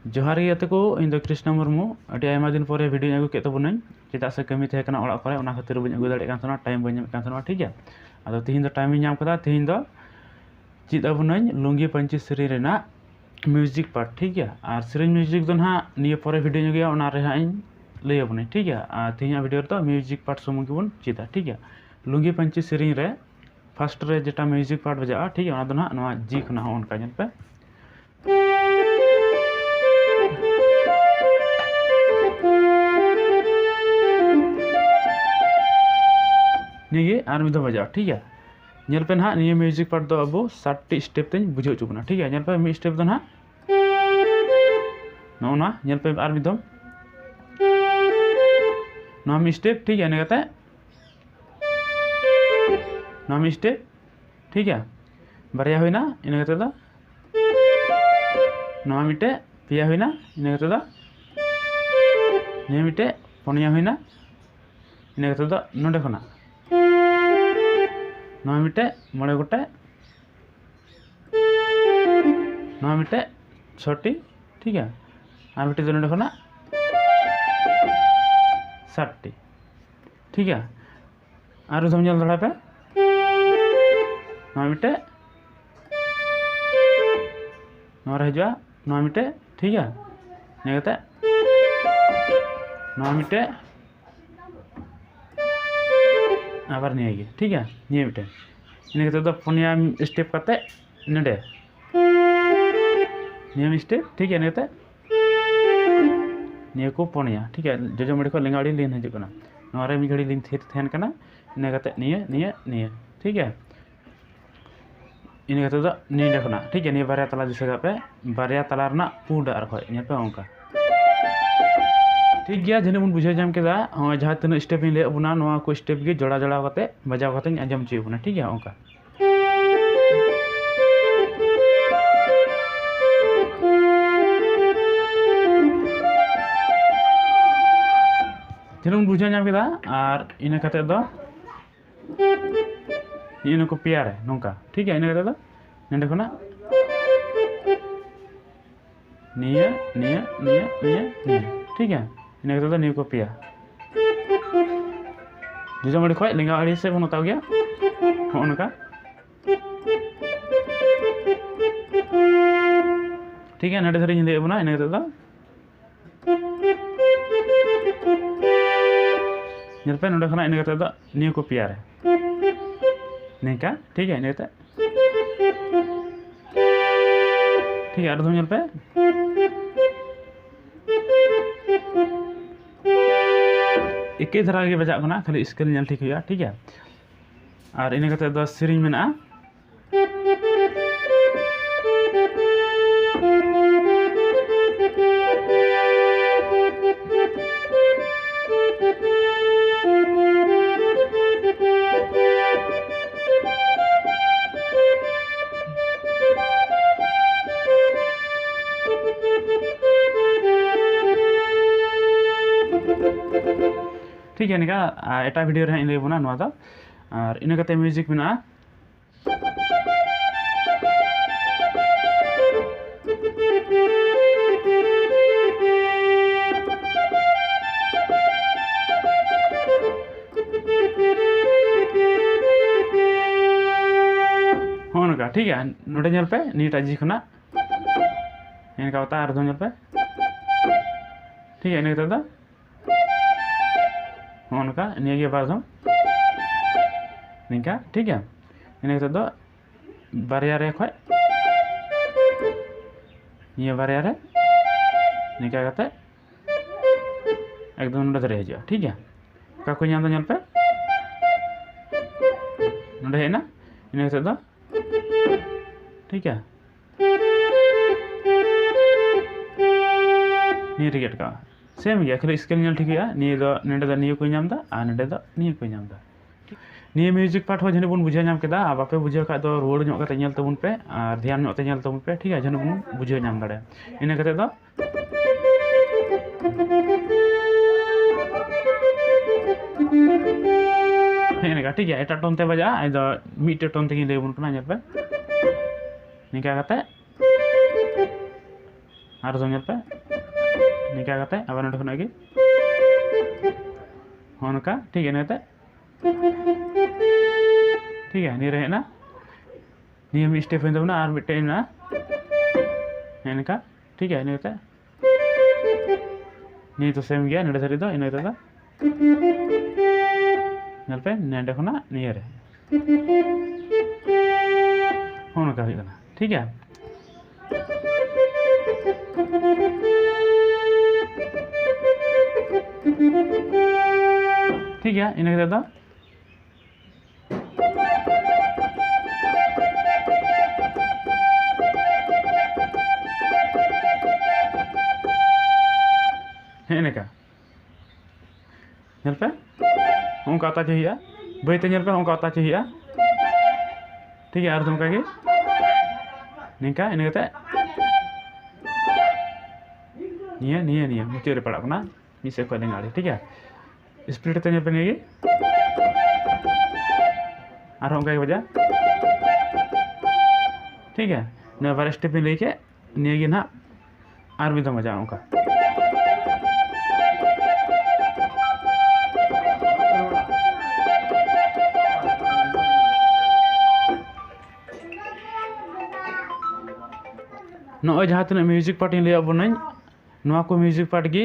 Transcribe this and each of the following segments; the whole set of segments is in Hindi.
जोहार गे गाते को इन दो कृष्ण मुर्मू अटी आयमा दिन परे वीडियो अगू के तबुनाई चेदा से कमी तहे कना ओड़ा करे ओना खातिर बइन अगू दाड़े कान तना टाइम बइन कान तना ठीक है आदो तिहिन दो टाइम नाम कदा तिहिन दो चेद अबुनाई लुंगी पंची सेरी रेना म्यूजिक पार्ट ठीक है और सेरी म्यूजिक दो ना निये परे वीडियो गया ओना रे हां लई अबुनाई ठीक है और तिहिन वीडियो तो म्यूजिक पार्ट सुमुंग बन चेदा ठीक है लुंगी पंची सेरी रे फर्स्ट रे जेटा म्यूजिक पार्ट बजा ठीक है ओना दो ना नवा जी खना होन का जन पे निये आर मिदो बजा ठीक है नेल पे ना निये म्यूजिक पार्ट दो अब 7 स्टेप तेज बुझो चुकना ठीक है नेल पे मी स्टेप दो ना नोना नेल पे आर मिदो ना मी स्टेप ठीक है नेगते ना मी स्टेप ठीक है बारिया होइना इनेगते दो ना मिटे पिया होइना इनेगते दो ने मिटे पनिया होइना इनेगते दो नोडे खना नवा मिटे मणे गोटे नवा मिटे 6टी ठीक है आर मिटे नोडे खना 7टी ठीक है आर तुम जल दड़ा पे नवा मिटे नवा हजवा नवा मिटे ठीक है नेगते नवा मिटे आबार निये ठीक है निये मिटे इन तो पुनिया स्टेप करते नडे निये स्टेप ठीक है नेते निये को पुनिया ठीक है जोजो मड़ी को लेंगाड़ी लीन हजना नवारे मी घड़ी लीन थेर थेन कना इन करते निये निये निये ठीक है इन करते तो निये देखना ठीक है निये बारिया तला दिसे पे बारिया तला रना पुंड आर खय इन पे ओंका ठीक गया जने बन बुझे जाम केदा जहाँ तीन स्टेप ले अबुना नवा को स्टेप गे जोड़ा जोड़ा करते बजाव करते आजम चुना ठीक है ओंका जने बन बुझे जाम केदा और इन कते दो इन को पियारे नोंका ठीक है इन कते दो नंदे खना निया निया निया निया निया ठीक है इन तो न्यू कॉपिया जो मड़ी खो लेंगा अड़ी से बन गया उनका ठीक है नडे धरी ले बना इन तो नल पे नोडे खना इन तो न्यू कॉपिया रे निका ठीक है इन ठीक है और तुम नल पे एक धरा के बजा करना खाली स्केल नल ठीक हुआ ठीक है और इन कते दो सेरिंग मेना ठीक है निका एटा वीडियो रे इन बना नवा दा और इन कते म्यूजिक मेना होनका ठीक है नोडे जल पे नीटा जी खना इनका होता है अर्धम जल पे ठीक है इन कते दा उनका निये बार निका ठीक है इन तो बारिया रे खय निये बारिया रे निका करते एकदम नोडे धरे हजा ठीक है का को नाम पे नोडे हेना इन तो ठीक है निये टिकेट का सेम गया खाली स्केल नल ठीक है निये दो नेडे दो निये को नाम दा आ नेडे दो निये को नाम दा निये म्यूजिक पार्ट हो जने बन बुझे नाम केदा आ बापे बुझे का दो रोड ᱧᱚᱜ कते नेल तबुन पे और ध्यान ᱧᱚᱜ ते नेल तबुन पे ठीक है जने बन बुझे नाम दाड़े इन कते दो इनका ठीक है एटा टोन ते बजा आई दो मिटे टोन ते ले बन कना नेल पे निका कते आर दम पे निका करते अब नोटे खुना गे होनका ठीक है नते ठीक है नी रहेना नियम स्टेप इन दबना आर मिटे ना इनका ठीक है नते नी तो सेम गया नडे सरी दो इन नते नल पे नेंडे खुना निये रे होनका हुई कना ठीक है ठीक है इन दो इनका नल पे उनका आता चाहिए बैते नल पे उनका आता चाहिए ठीक है अर्धम का निका इन निया निया निया मुझे रे पड़ा ना मिसे को लेंगे ठीक है स्प्लिट ते पे नहीं और उनका वजह ठीक है न बार स्टेप में लेके निये ना और भी तो मजा उनका नॉय जहाँ तना म्यूजिक पार्ट लिया बनाई नवा को म्यूजिक पार्ट की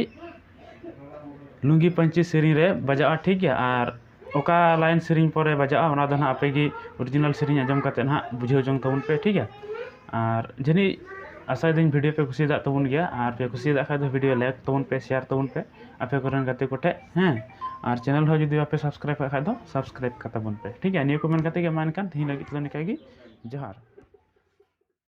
लुंगी पंची सेरिंग रे बजा ठीक है और ओका लाइन सेरिंग पर बजा ओना दो ना आपे की ओरिजिनल सेरिंग आजम करते ना बुझे जंग तबन पे ठीक है और जनी आशा दिन वीडियो पे खुशी तबन गया और पे खुशी खा वीडियो लाइक तबन पे शेयर तबन पे आपे करन गाते कोटे हैं और चैनल हो जदि आपे सब्सक्राइब खा दो सब्सक्राइब का तबन पे ठीक है नियो को मन करते के मान कान थी लगी तो निकागी जोहार